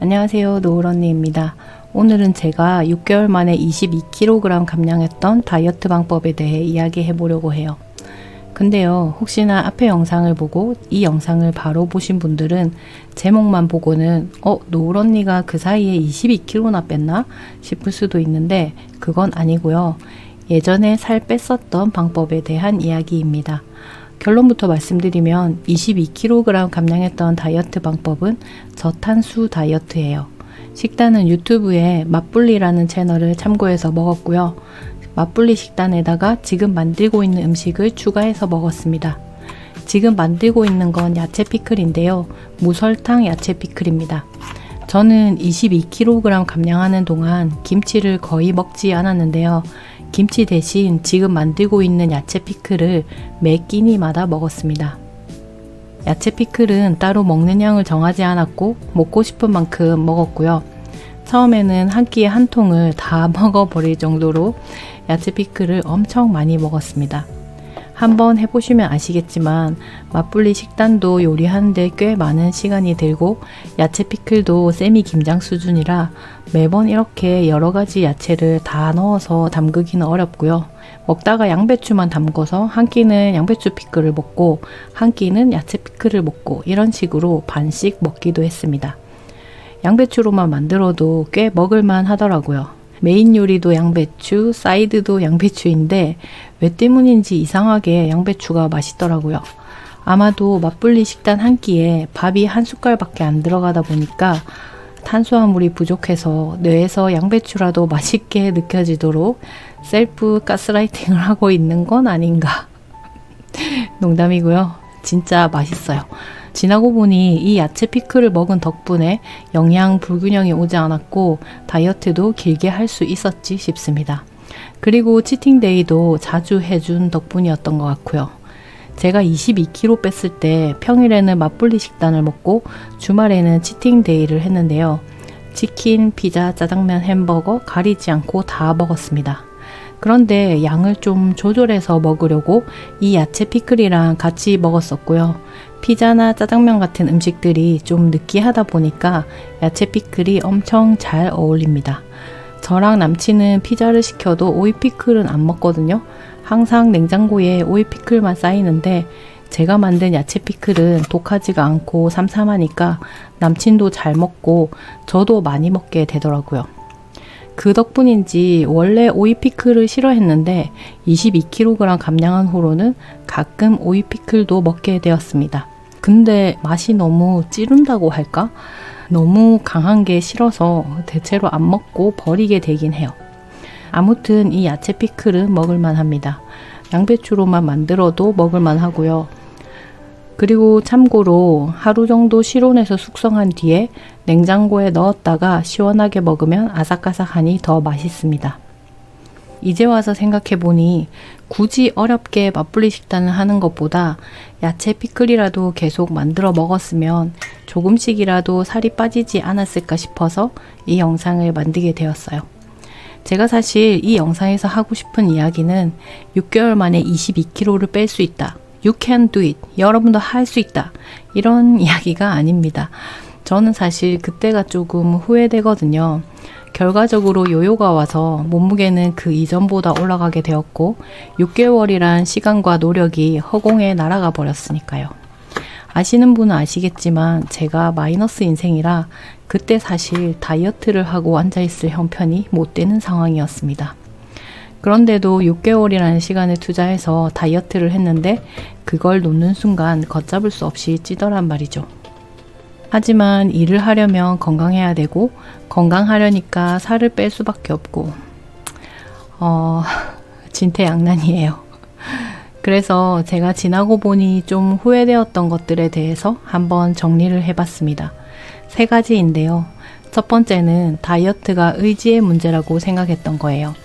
안녕하세요, 노을언니입니다. 오늘은 제가 6개월 만에 22kg 감량했던 다이어트 방법에 대해 이야기해 보려고 해요. 근데요, 혹시나 앞에 영상을 보고 이 영상을 바로 보신 분들은 제목만 보고는 노을언니가 그 사이에 22kg나 뺐나? 싶을 수도 있는데 그건 아니고요. 예전에 살 뺐었던 방법에 대한 이야기입니다. 결론부터 말씀드리면 22kg 감량했던 다이어트 방법은 저탄수 다이어트예요. 식단은 유튜브에 맛불리라는 채널을 참고해서 먹었고요. 맛불리 식단에다가 지금 만들고 있는 음식을 추가해서 먹었습니다. 지금 만들고 있는 건 야채 피클인데요. 무설탕 야채 피클입니다. 저는 22kg 감량하는 동안 김치를 거의 먹지 않았는데요. 김치 대신 지금 만들고 있는 야채 피클을 매 끼니마다 먹었습니다. 야채 피클은 따로 먹는 양을 정하지 않았고 먹고 싶은 만큼 먹었고요. 처음에는 한 끼에 한 통을 다 먹어버릴 정도로 야채 피클을 엄청 많이 먹었습니다. 한번 해보시면 아시겠지만 맛불리 식단도 요리하는데 꽤 많은 시간이 들고 야채 피클도 세미 김장 수준이라 매번 이렇게 여러가지 야채를 다 넣어서 담그기는 어렵고요. 먹다가 양배추만 담궈서 한 끼는 양배추 피클을 먹고 한 끼는 야채 피클을 먹고 이런 식으로 반씩 먹기도 했습니다. 양배추로만 만들어도 꽤 먹을만 하더라고요. 메인 요리도 양배추, 사이드도 양배추인데 왜 때문인지 이상하게 양배추가 맛있더라고요. 아마도 맛불리 식단 한 끼에 밥이 한 숟갈밖에 안 들어가다 보니까 탄수화물이 부족해서 뇌에서 양배추라도 맛있게 느껴지도록 셀프 가스라이팅을 하고 있는 건 아닌가. 농담이고요. 진짜 맛있어요. 지나고 보니 이 야채 피클을 먹은 덕분에 영양 불균형이 오지 않았고 다이어트도 길게 할 수 있었지 싶습니다. 그리고 치팅데이도 자주 해준 덕분이었던 것 같고요. 제가 22kg 뺐을 때 평일에는 맛불리 식단을 먹고 주말에는 치팅데이를 했는데요. 치킨, 피자, 짜장면, 햄버거 가리지 않고 다 먹었습니다. 그런데 양을 좀 조절해서 먹으려고 이 야채 피클이랑 같이 먹었었고요. 피자나 짜장면 같은 음식들이 좀 느끼하다 보니까 야채 피클이 엄청 잘 어울립니다. 저랑 남친은 피자를 시켜도 오이 피클은 안 먹거든요. 항상 냉장고에 오이 피클만 쌓이는데 제가 만든 야채 피클은 독하지가 않고 삼삼하니까 남친도 잘 먹고 저도 많이 먹게 되더라고요. 그 덕분인지 원래 오이 피클을 싫어했는데 22kg 감량한 후로는 가끔 오이 피클도 먹게 되었습니다. 근데 맛이 너무 찌른다고 할까? 너무 강한 게 싫어서 대체로 안 먹고 버리게 되긴 해요. 아무튼 이 야채 피클은 먹을만 합니다. 양배추로만 만들어도 먹을만 하고요. 그리고 참고로 하루 정도 실온에서 숙성한 뒤에 냉장고에 넣었다가 시원하게 먹으면 아삭아삭하니 더 맛있습니다. 이제 와서 생각해보니 굳이 어렵게 맛불리 식단을 하는 것보다 야채 피클이라도 계속 만들어 먹었으면 조금씩이라도 살이 빠지지 않았을까 싶어서 이 영상을 만들게 되었어요. 제가 사실 이 영상에서 하고 싶은 이야기는 6개월 만에 22kg를 뺄 수 있다. You can do it. 여러분도 할 수 있다. 이런 이야기가 아닙니다. 저는 사실 그때가 조금 후회되거든요. 결과적으로 요요가 와서 몸무게는 그 이전보다 올라가게 되었고 6개월이란 시간과 노력이 허공에 날아가 버렸으니까요. 아시는 분은 아시겠지만 제가 마이너스 인생이라 그때 사실 다이어트를 하고 앉아있을 형편이 못 되는 상황이었습니다. 그런데도 6개월이라는 시간을 투자해서 다이어트를 했는데 그걸 놓는 순간 걷잡을 수 없이 찌더란 말이죠. 하지만 일을 하려면 건강해야 되고 건강하려니까 살을 뺄 수밖에 없고 진퇴양난이에요. 그래서 제가 지나고 보니 좀 후회되었던 것들에 대해서 한번 정리를 해봤습니다. 3가지인데요. 첫 번째는 다이어트가 의지의 문제라고 생각했던 거예요.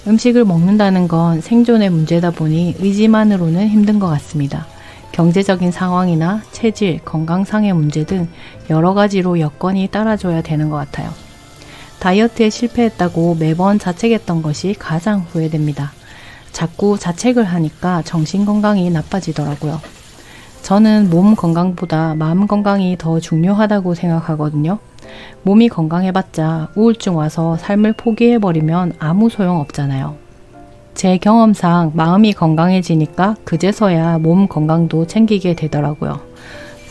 음식을 먹는다는 건 생존의 문제다 보니 의지만으로는 힘든 것 같습니다. 경제적인 상황이나 체질, 건강상의 문제 등 여러 가지로 여건이 따라줘야 되는 것 같아요. 다이어트에 실패했다고 매번 자책했던 것이 가장 후회됩니다. 자꾸 자책을 하니까 정신건강이 나빠지더라고요. 저는 몸 건강보다 마음 건강이 더 중요하다고 생각하거든요. 몸이 건강해봤자 우울증 와서 삶을 포기해버리면 아무 소용 없잖아요. 제 경험상 마음이 건강해지니까 그제서야 몸 건강도 챙기게 되더라고요.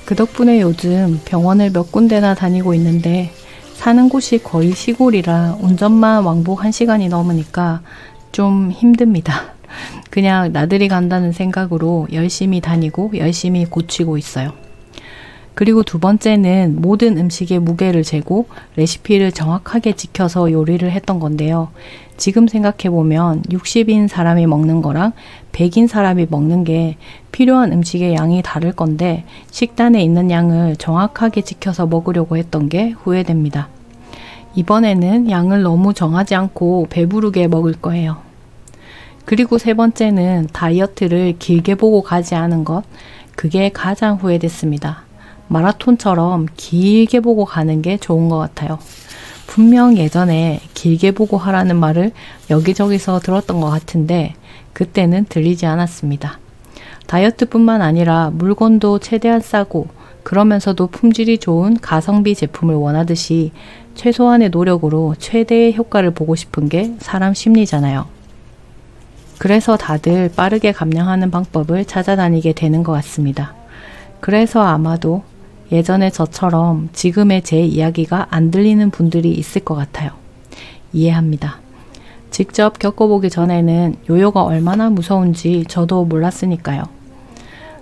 그 덕분에 요즘 병원을 몇 군데나 다니고 있는데 사는 곳이 거의 시골이라 운전만 왕복 1시간이 넘으니까 좀 힘듭니다. 그냥 나들이 간다는 생각으로 열심히 다니고 열심히 고치고 있어요. 그리고 두 번째는 모든 음식의 무게를 재고 레시피를 정확하게 지켜서 요리를 했던 건데요. 지금 생각해보면 60인 사람이 먹는 거랑 100인 사람이 먹는 게 필요한 음식의 양이 다를 건데 식단에 있는 양을 정확하게 지켜서 먹으려고 했던 게 후회됩니다. 이번에는 양을 너무 정하지 않고 배부르게 먹을 거예요. 그리고 세 번째는 다이어트를 길게 보고 가지 않은 것, 그게 가장 후회됐습니다. 마라톤처럼 길게 보고 가는 게 좋은 것 같아요. 분명 예전에 길게 보고 하라는 말을 여기저기서 들었던 것 같은데 그때는 들리지 않았습니다. 다이어트뿐만 아니라 물건도 최대한 싸고 그러면서도 품질이 좋은 가성비 제품을 원하듯이 최소한의 노력으로 최대의 효과를 보고 싶은 게 사람 심리잖아요. 그래서 다들 빠르게 감량하는 방법을 찾아다니게 되는 것 같습니다. 그래서 아마도 예전에 저처럼 지금의 제 이야기가 안 들리는 분들이 있을 것 같아요. 이해합니다. 직접 겪어보기 전에는 요요가 얼마나 무서운지 저도 몰랐으니까요.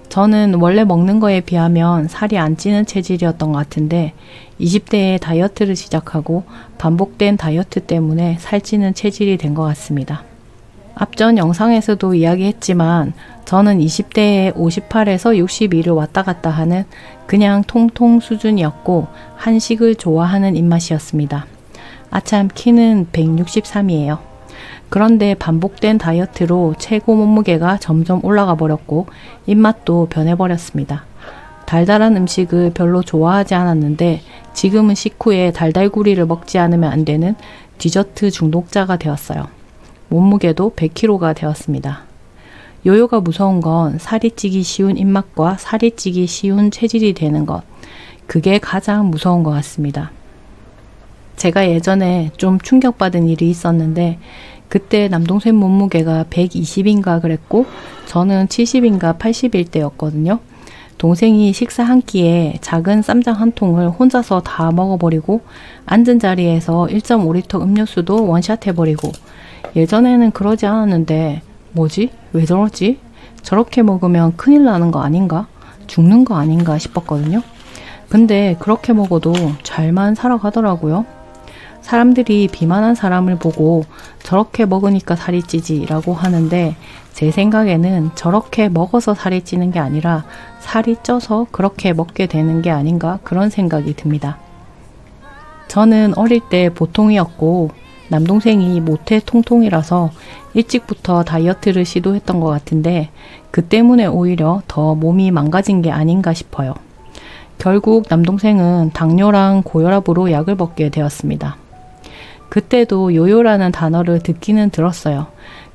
저는 원래 먹는 거에 비하면 살이 안 찌는 체질이었던 것 같은데 20대에 다이어트를 시작하고 반복된 다이어트 때문에 살찌는 체질이 된 것 같습니다. 앞전 영상에서도 이야기했지만 저는 20대에 58에서 62를 왔다 갔다 하는 그냥 통통 수준이었고 한식을 좋아하는 입맛이었습니다. 아참 키는 163이에요. 그런데 반복된 다이어트로 최고 몸무게가 점점 올라가 버렸고 입맛도 변해버렸습니다. 달달한 음식을 별로 좋아하지 않았는데 지금은 식후에 달달구리를 먹지 않으면 안 되는 디저트 중독자가 되었어요. 몸무게도 100kg가 되었습니다. 요요가 무서운 건 살이 찌기 쉬운 입맛과 살이 찌기 쉬운 체질이 되는 것. 그게 가장 무서운 것 같습니다. 제가 예전에 좀 충격받은 일이 있었는데 그때 남동생 몸무게가 120인가 그랬고 저는 70인가 80일 때였거든요. 동생이 식사 한 끼에 작은 쌈장 한 통을 혼자서 다 먹어버리고 앉은 자리에서 1.5리터 음료수도 원샷 해버리고 예전에는 그러지 않았는데 뭐지? 왜 저러지? 저렇게 먹으면 큰일 나는 거 아닌가? 죽는 거 아닌가 싶었거든요. 근데 그렇게 먹어도 잘만 살아가더라고요. 사람들이 비만한 사람을 보고 저렇게 먹으니까 살이 찌지 라고 하는데 제 생각에는 저렇게 먹어서 살이 찌는 게 아니라 살이 쪄서 그렇게 먹게 되는 게 아닌가 그런 생각이 듭니다. 저는 어릴 때 보통이었고 남동생이 모태 통통이라서 일찍부터 다이어트를 시도했던 것 같은데 그 때문에 오히려 더 몸이 망가진 게 아닌가 싶어요. 결국 남동생은 당뇨랑 고혈압으로 약을 먹게 되었습니다. 그때도 요요라는 단어를 듣기는 들었어요.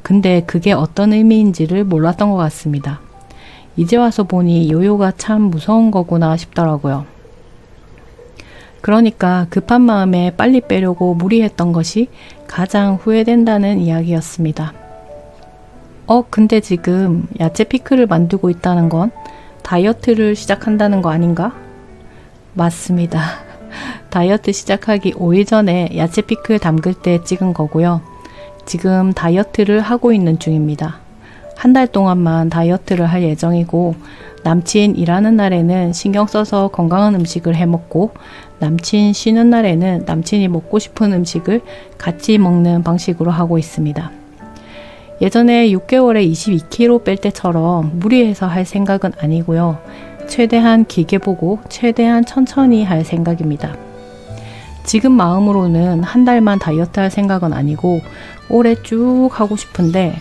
근데 그게 어떤 의미인지를 몰랐던 것 같습니다. 이제 와서 보니 요요가 참 무서운 거구나 싶더라고요. 그러니까 급한 마음에 빨리 빼려고 무리했던 것이 가장 후회된다는 이야기였습니다. 근데 지금 야채 피클을 만들고 있다는 건 다이어트를 시작한다는 거 아닌가? 맞습니다. 다이어트 시작하기 5일 전에 야채 피클 담글 때 찍은 거고요. 지금 다이어트를 하고 있는 중입니다. 한 달 동안만 다이어트를 할 예정이고 남친 일하는 날에는 신경 써서 건강한 음식을 해 먹고 남친 쉬는 날에는 남친이 먹고 싶은 음식을 같이 먹는 방식으로 하고 있습니다. 예전에 6개월에 22kg 뺄 때처럼 무리해서 할 생각은 아니고요. 최대한 길게 보고 최대한 천천히 할 생각입니다. 지금 마음으로는 한 달만 다이어트 할 생각은 아니고 오래 쭉 하고 싶은데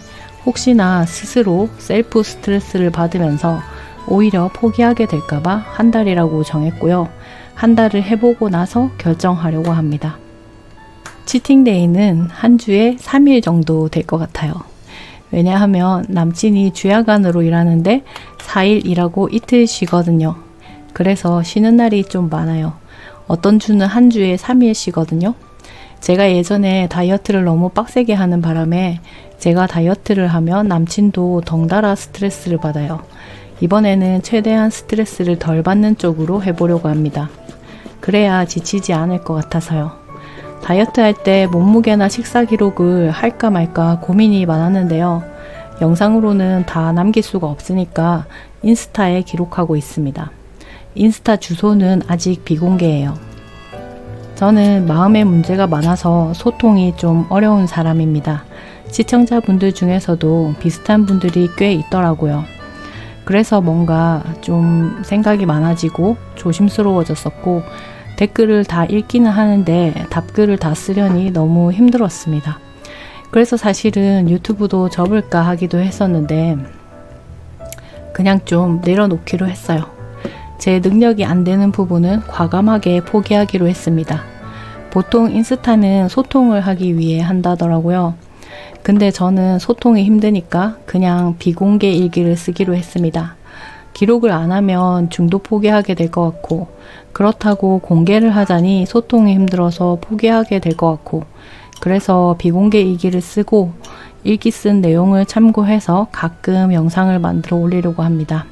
혹시나 스스로 셀프 스트레스를 받으면서 오히려 포기하게 될까봐 한 달이라고 정했고요. 한 달을 해보고 나서 결정하려고 합니다. 치팅데이는 한 주에 3일 정도 될 것 같아요. 왜냐하면 남친이 주야간으로 일하는데 4일 일하고 이틀 쉬거든요. 그래서 쉬는 날이 좀 많아요. 어떤 주는 한 주에 3일씩거든요. 제가 예전에 다이어트를 너무 빡세게 하는 바람에 제가 다이어트를 하면 남친도 덩달아 스트레스를 받아요. 이번에는 최대한 스트레스를 덜 받는 쪽으로 해보려고 합니다. 그래야 지치지 않을 것 같아서요. 다이어트 할 때 몸무게나 식사 기록을 할까 말까 고민이 많았는데요. 영상으로는 다 남길 수가 없으니까 인스타에 기록하고 있습니다. 인스타 주소는 아직 비공개예요. 저는 마음의 문제가 많아서 소통이 좀 어려운 사람입니다. 시청자분들 중에서도 비슷한 분들이 꽤 있더라고요. 그래서 뭔가 좀 생각이 많아지고 조심스러워졌었고 댓글을 다 읽기는 하는데 답글을 다 쓰려니 너무 힘들었습니다. 그래서 사실은 유튜브도 접을까 하기도 했었는데 그냥 좀 내려놓기로 했어요. 제 능력이 안 되는 부분은 과감하게 포기하기로 했습니다. 보통 인스타는 소통을 하기 위해 한다더라고요. 근데 저는 소통이 힘드니까 그냥 비공개 일기를 쓰기로 했습니다. 기록을 안 하면 중도 포기하게 될 것 같고 그렇다고 공개를 하자니 소통이 힘들어서 포기하게 될 것 같고 그래서 비공개 일기를 쓰고 일기 쓴 내용을 참고해서 가끔 영상을 만들어 올리려고 합니다.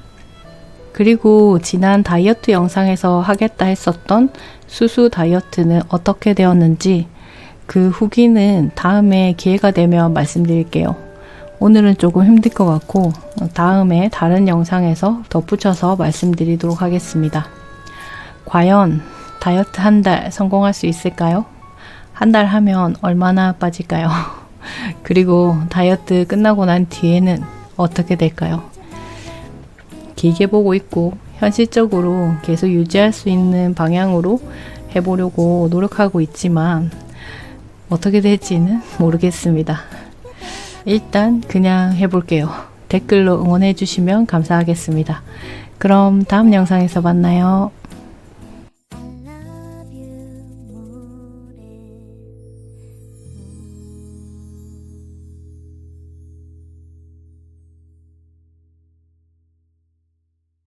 그리고 지난 다이어트 영상에서 하겠다 했었던 수수 다이어트는 어떻게 되었는지 그 후기는 다음에 기회가 되면 말씀드릴게요. 오늘은 조금 힘들 것 같고 다음에 다른 영상에서 덧붙여서 말씀드리도록 하겠습니다. 과연 다이어트 한 달 성공할 수 있을까요? 한 달 하면 얼마나 빠질까요? 그리고 다이어트 끝나고 난 뒤에는 어떻게 될까요? 길게 보고 있고 현실적으로 계속 유지할 수 있는 방향으로 해보려고 노력하고 있지만 어떻게 될지는 모르겠습니다. 일단 그냥 해볼게요. 댓글로 응원해 주시면 감사하겠습니다. 그럼 다음 영상에서 만나요.